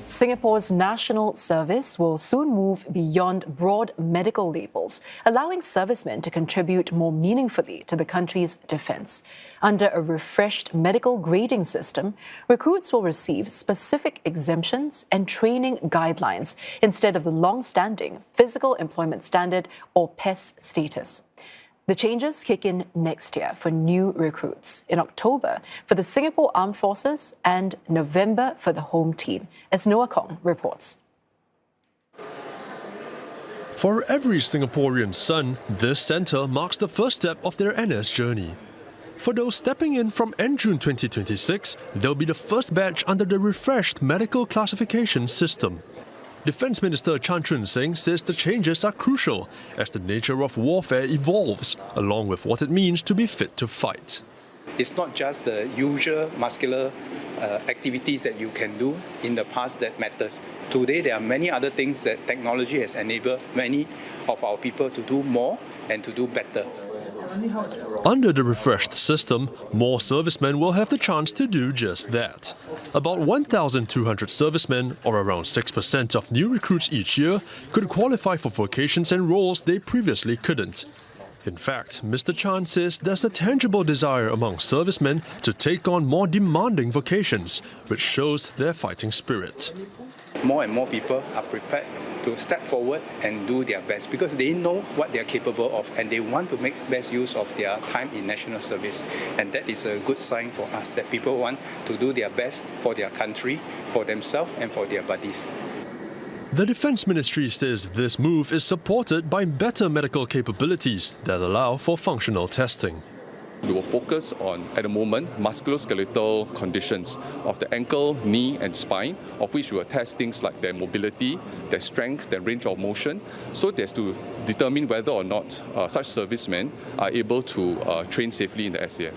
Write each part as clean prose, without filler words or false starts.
Singapore's national service will soon move beyond broad medical labels, allowing servicemen to contribute more meaningfully to the country's defence. Under a refreshed medical grading system, recruits will receive specific exemptions and training guidelines instead of the long-standing Physical Employment Standard or PES status. The changes kick in next year for new recruits, in October for the Singapore Armed Forces and November for the home team, as Noah Kong reports. For every Singaporean son, this centre marks the first step of their NS journey. For those stepping in from end June 2026, they'll be the first batch under the refreshed medical classification system. Defence Minister Chan Chun Sing says the changes are crucial as the nature of warfare evolves, along with what it means to be fit to fight. It's not just the usual muscular activities that you can do in the past that matters. Today, there are many other things that technology has enabled many of our people to do more and to do better. Under the refreshed system, more servicemen will have the chance to do just that. About 1,200 servicemen, or around 6% of new recruits each year, could qualify for vocations and roles they previously couldn't. In fact, Mr. Chan says there's a tangible desire among servicemen to take on more demanding vocations, which shows their fighting spirit. More and more people are prepared to step forward and do their best because they know what they are capable of and they want to make best use of their time in national service. And that is a good sign for us that people want to do their best for their country, for themselves and for their buddies. The Defence Ministry says this move is supported by better medical capabilities that allow for functional testing. We will focus on, at the moment, musculoskeletal conditions of the ankle, knee and spine, of which we will test things like their mobility, their strength, their range of motion, so as to determine whether or not such servicemen are able to train safely in the SAF.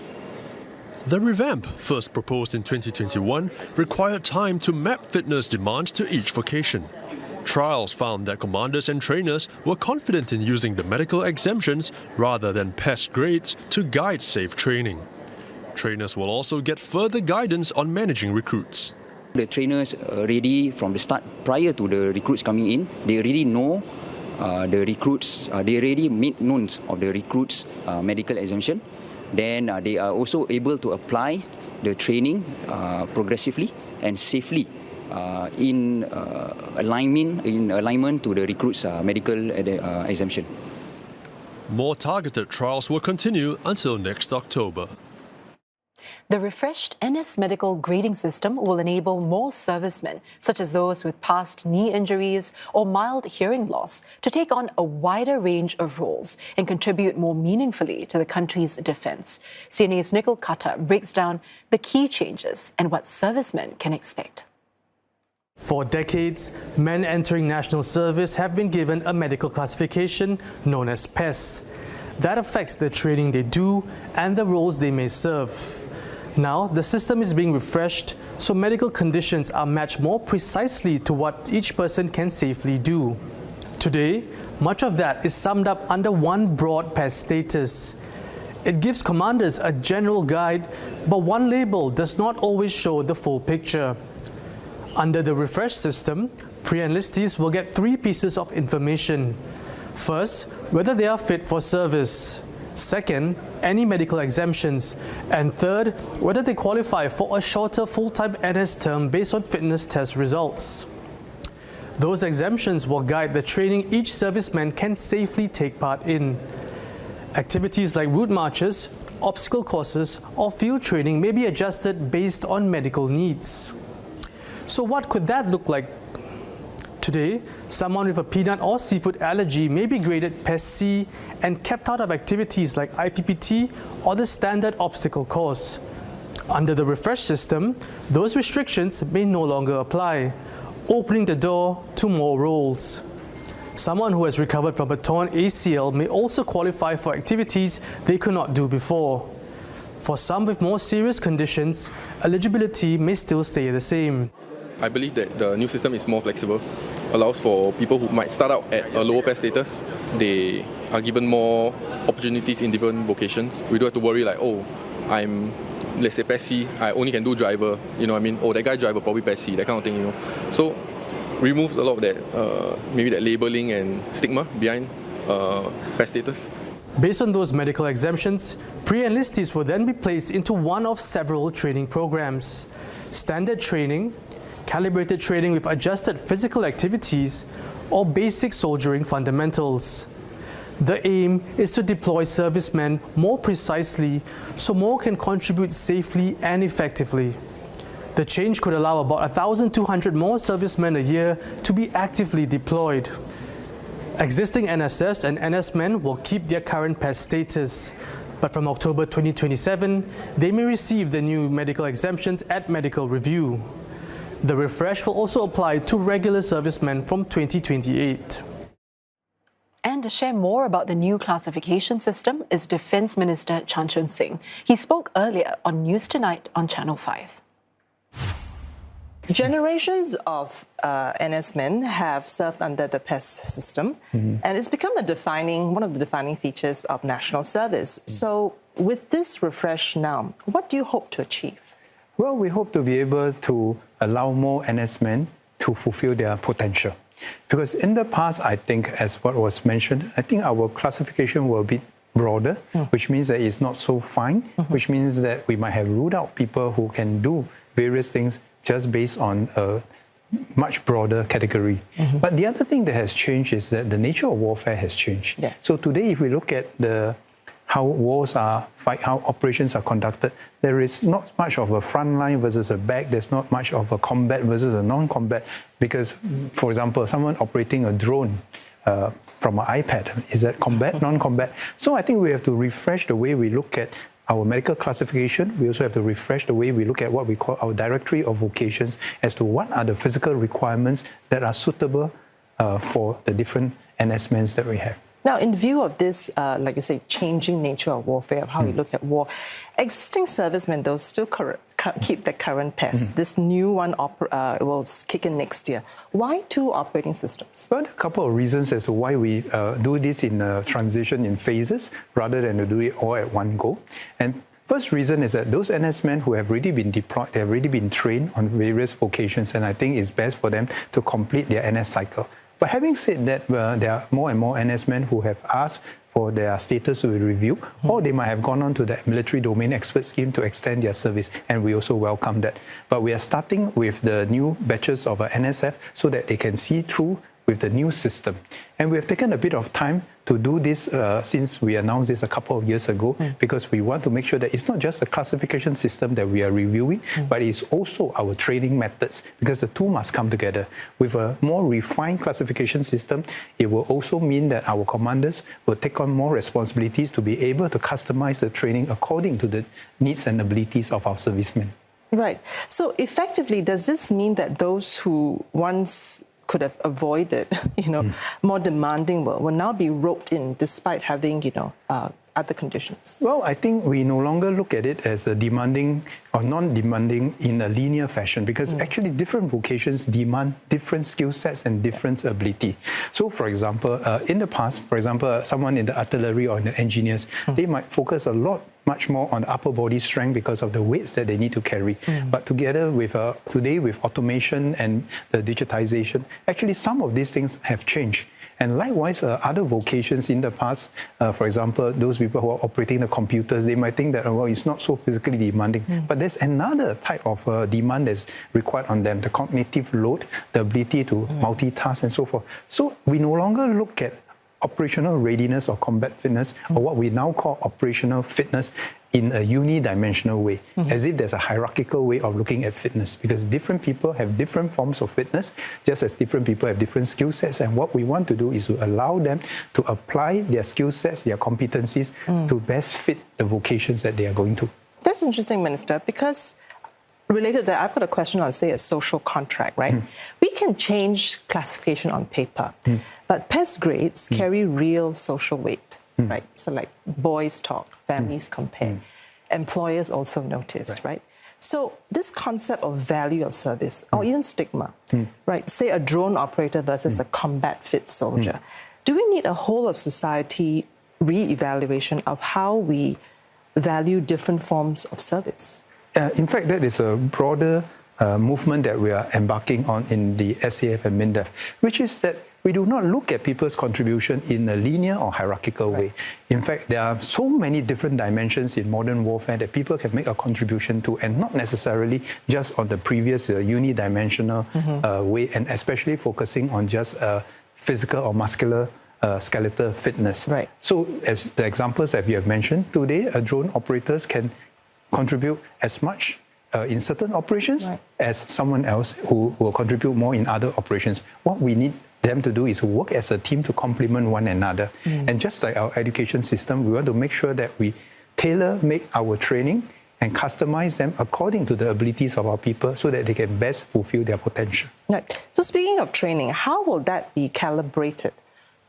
The revamp, first proposed in 2021, required time to map fitness demands to each vocation. Trials found that commanders and trainers were confident in using the medical exemptions rather than PES grades to guide safe training. Trainers will also get further guidance on managing recruits. The trainers already from the start, prior to the recruits coming in, they already know the recruits, they already made knowns of the recruits' medical exemption. Then they are also able to apply the training progressively and safely in alignment to the recruits' medical exemption. More targeted trials will continue until next October. The refreshed NS medical grading system will enable more servicemen, such as those with past knee injuries or mild hearing loss, to take on a wider range of roles and contribute more meaningfully to the country's defence. CNA's Nikhil Khattar breaks down the key changes and what servicemen can expect. For decades, men entering national service have been given a medical classification known as PES. That affects the training they do and the roles they may serve. Now, the system is being refreshed, so medical conditions are matched more precisely to what each person can safely do. Today, much of that is summed up under one broad PES status. It gives commanders a general guide, but one label does not always show the full picture. Under the refreshed system, pre-enlistees will get 3 pieces of information. First, whether they are fit for service. Second, any medical exemptions. And third, whether they qualify for a shorter full-time NS term based on fitness test results. Those exemptions will guide the training each serviceman can safely take part in. Activities like route marches, obstacle courses, or field training may be adjusted based on medical needs. So what could that look like? Today, someone with a peanut or seafood allergy may be graded PES C and kept out of activities like IPPT or the standard obstacle course. Under the refreshed system, those restrictions may no longer apply, opening the door to more roles. Someone who has recovered from a torn ACL may also qualify for activities they could not do before. For some with more serious conditions, eligibility may still stay the same. I believe that the new system is more flexible, allows for people who might start out at a lower PES status. They are given more opportunities in different vocations. We don't have to worry like, oh, I'm let's say PES C, I only can do driver, you know what I mean? Oh, that guy driver probably PES C, that kind of thing, you know. So removes a lot of that, maybe that labeling and stigma behind PES status. Based on those medical exemptions, pre-enlistees will then be placed into one of several training programs: standard training, calibrated training with adjusted physical activities, or basic soldiering fundamentals. The aim is to deploy servicemen more precisely so more can contribute safely and effectively. The change could allow about 1,200 more servicemen a year to be actively deployed. Existing NSS and NS men will keep their current PES status, but from October 2027, they may receive the new medical exemptions at medical review. The refresh will also apply to regular servicemen from 2028. And to share more about the new classification system is Defence Minister Chan Chun Sing. He spoke earlier on News Tonight on Channel 5. Generations of NS men have served under the PES system, and it's become one of the defining features of national service. So with this refresh now, what do you hope to achieve? Well, we hope to be able to allow more NS men to fulfill their potential. Because in the past, I think, as what was mentioned, I think our classification will be broader, which means that it's not so fine, which means that we might have ruled out people who can do various things just based on a much broader category. But the other thing that has changed is that the nature of warfare has changed. Yeah. So today, if we look at how wars are how operations are conducted, there is not much of a front line versus a back. There's not much of a combat versus a non-combat. Because, for example, someone operating a drone from an iPad, is that combat, non-combat? So I think we have to refresh the way we look at our medical classification. We also have to refresh the way we look at what we call our directory of vocations as to what are the physical requirements that are suitable for the different NS men that we have. Now, in view of this, like you say, changing nature of warfare, of how we look at war, existing servicemen, those still keep their current PES. This new one will kick in next year. Why two operating systems? Well, there are a couple of reasons as to why we do this in a transition in phases rather than to do it all at one go. And first reason is that those NS men who have already been deployed, they have already been trained on various vocations, and I think it's best for them to complete their NS cycle. But having said that, there are more and more NS men who have asked for their status to be reviewed, or they might have gone on to the military domain expert scheme to extend their service, and we also welcome that. But we are starting with the new batches of NSF so that they can see through with the new system. And we have taken a bit of time to do this since we announced this a couple of years ago, because we want to make sure that it's not just a classification system that we are reviewing, but it's also our training methods, because the two must come together. With a more refined classification system, it will also mean that our commanders will take on more responsibilities to be able to customize the training according to the needs and abilities of our servicemen. Right. So effectively, does this mean that those who once could have avoided, more demanding work will now be roped in despite having, other conditions? Well, I think we no longer look at it as a demanding or non-demanding in a linear fashion, because actually different vocations demand different skill sets and different ability. So, for example, in the past, someone in the artillery or in the engineers, they might focus much more on the upper body strength because of the weights that they need to carry. But together with today with automation and the digitization, actually some of these things have changed. And likewise, other vocations in the past, for example, those people who are operating the computers, they might think that, well, it's not so physically demanding. But there's another type of demand that's required on them, the cognitive load, the ability to multitask and so forth. So we no longer look at operational readiness or combat fitness, or what we now call operational fitness, in a unidimensional way, as if there's a hierarchical way of looking at fitness, because different people have different forms of fitness, just as different people have different skill sets, and what we want to do is to allow them to apply their skill sets, their competencies, to best fit the vocations that they are going to. That's interesting, Minister, because related to that, I've got a question on, say, a social contract, right? We can change classification on paper, but PES grades carry real social weight, right? So like boys talk, families compare, employers also notice, right? So this concept of value of service, or even stigma, right? Say a drone operator versus a combat fit soldier. Do we need a whole of society re-evaluation of how we value different forms of service? In fact, that is a broader movement that we are embarking on in the SAF and MINDEF, which is that we do not look at people's contribution in a linear or hierarchical way. In fact, there are so many different dimensions in modern warfare that people can make a contribution to, and not necessarily just on the previous unidimensional way, and especially focusing on just physical or muscular skeletal fitness. Right. So as the examples that we have mentioned today, drone operators can contribute as much in certain operations as someone else who will contribute more in other operations. What we need them to do is work as a team to complement one another. And just like our education system, we want to make sure that we tailor-make our training and customize them according to the abilities of our people so that they can best fulfill their potential. Right. So speaking of training, how will that be calibrated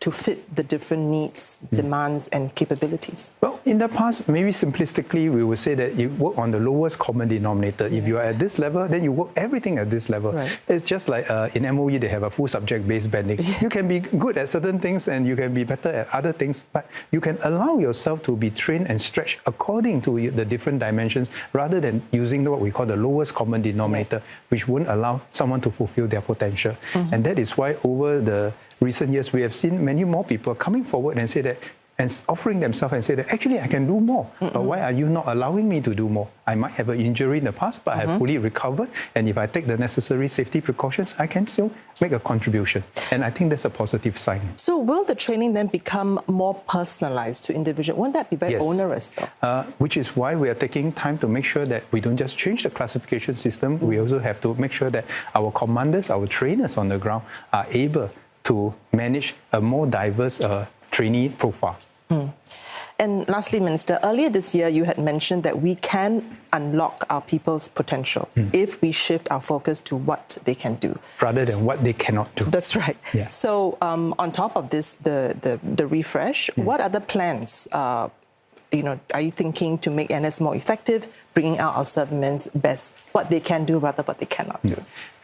to fit the different needs, demands, and capabilities? Well, in the past, maybe simplistically, we would say that you work on the lowest common denominator. If you are at this level, then you work everything at this level. Right. It's just like in MOE, they have a full subject-based banding. Yes. You can be good at certain things and you can be better at other things, but you can allow yourself to be trained and stretched according to the different dimensions rather than using what we call the lowest common denominator, which won't allow someone to fulfill their potential. And that is why over the recent years, we have seen many more people coming forward and say that, and offering themselves and say that, actually, I can do more. But why are you not allowing me to do more? I might have an injury in the past, but I have fully recovered. And if I take the necessary safety precautions, I can still make a contribution. And I think that's a positive sign. So will the training then become more personalized to individual? Won't that be very onerous, though? Which is why we are taking time to make sure that we don't just change the classification system. We also have to make sure that our commanders, our trainers on the ground are able to manage a more diverse trainee profile. And lastly, Minister, earlier this year you had mentioned that we can unlock our people's potential if we shift our focus to what they can do. Rather than what they cannot do. That's right. Yeah. So on top of this, the refresh, what other plans are you thinking to make NS more effective, bringing out our servicemen's best, what they can do rather what they cannot do?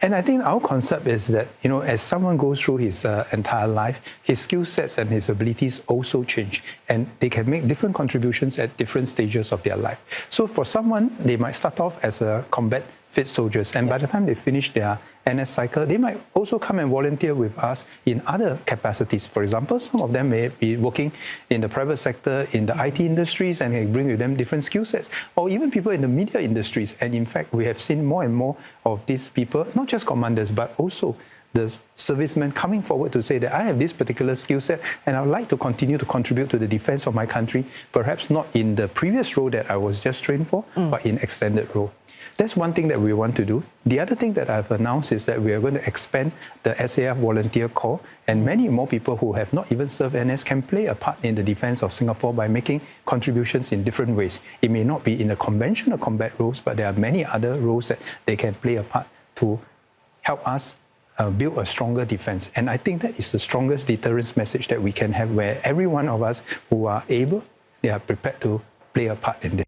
And I think our concept is that, as someone goes through his entire life, his skill sets and his abilities also change. And they can make different contributions at different stages of their life. So for someone, they might start off as a combat fit soldiers. And by the time they finish their NS cycle, they might also come and volunteer with us in other capacities. For example, some of them may be working in the private sector, in the IT industries, and they bring with them different skill sets. Or even people in the media industries. And in fact, we have seen more and more of these people, not just commanders, but also the servicemen coming forward to say that I have this particular skill set and I would like to continue to contribute to the defense of my country, perhaps not in the previous role that I was just trained for, but in extended role. That's one thing that we want to do. The other thing that I've announced is that we are going to expand the SAF volunteer corps, and many more people who have not even served NS can play a part in the defense of Singapore by making contributions in different ways. It may not be in the conventional combat roles, but there are many other roles that they can play a part to help us build a stronger defense. And I think that is the strongest deterrence message that we can have, where every one of us who are able, they are prepared to play a part in this.